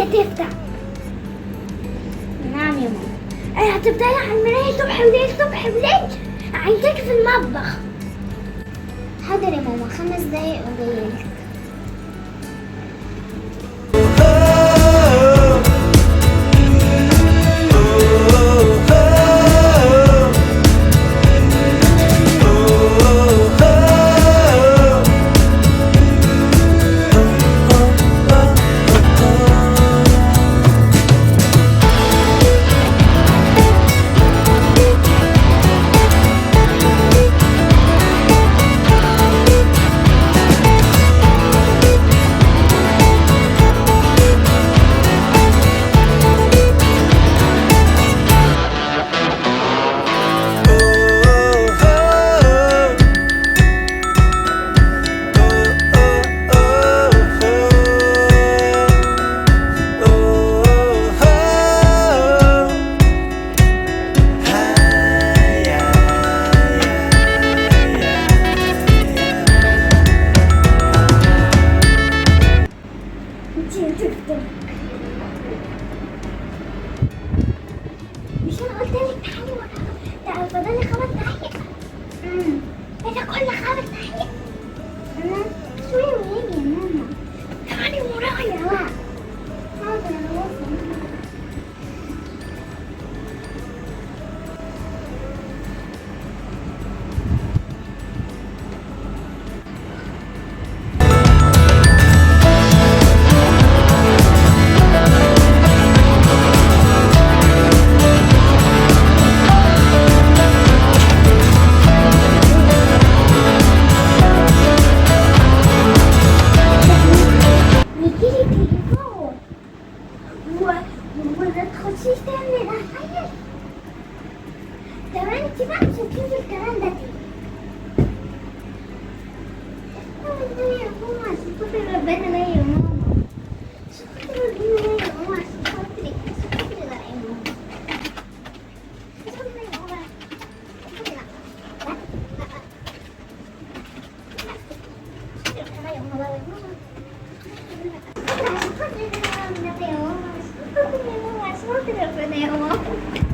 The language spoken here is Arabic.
هتفتح. نعم يا ماما. هتفضلي على المراية صبح وليل صبح وليل، عايزاكي في المطبخ. حاضر يا ماما، 5 دقايق وجايلك. مش انا قلت لك تعالي ورا؟ فضلي 5 دقايق. ايه ده كل 5 دقايق؟ شوية وهيجي يا ماما. تعالي ورايا بقى. حاضر انا واقفة. يجيلي تليفون وما تخشيش تعملي ده حاجة. طبعا انت بقى مش هتشوفي الكلام ده تاني. يا ماما عشان خاطر ربنا لا يا ماما. عشان خاطر ربنا لا يا ماما. عشان خاطري لا يا ماما. عشان خاطري لا يا ماما. لا يا ماما. عشان خاطري لا يا ماما. عشان خاطري يا ماما. عشان خاطري ربنا يا ماما.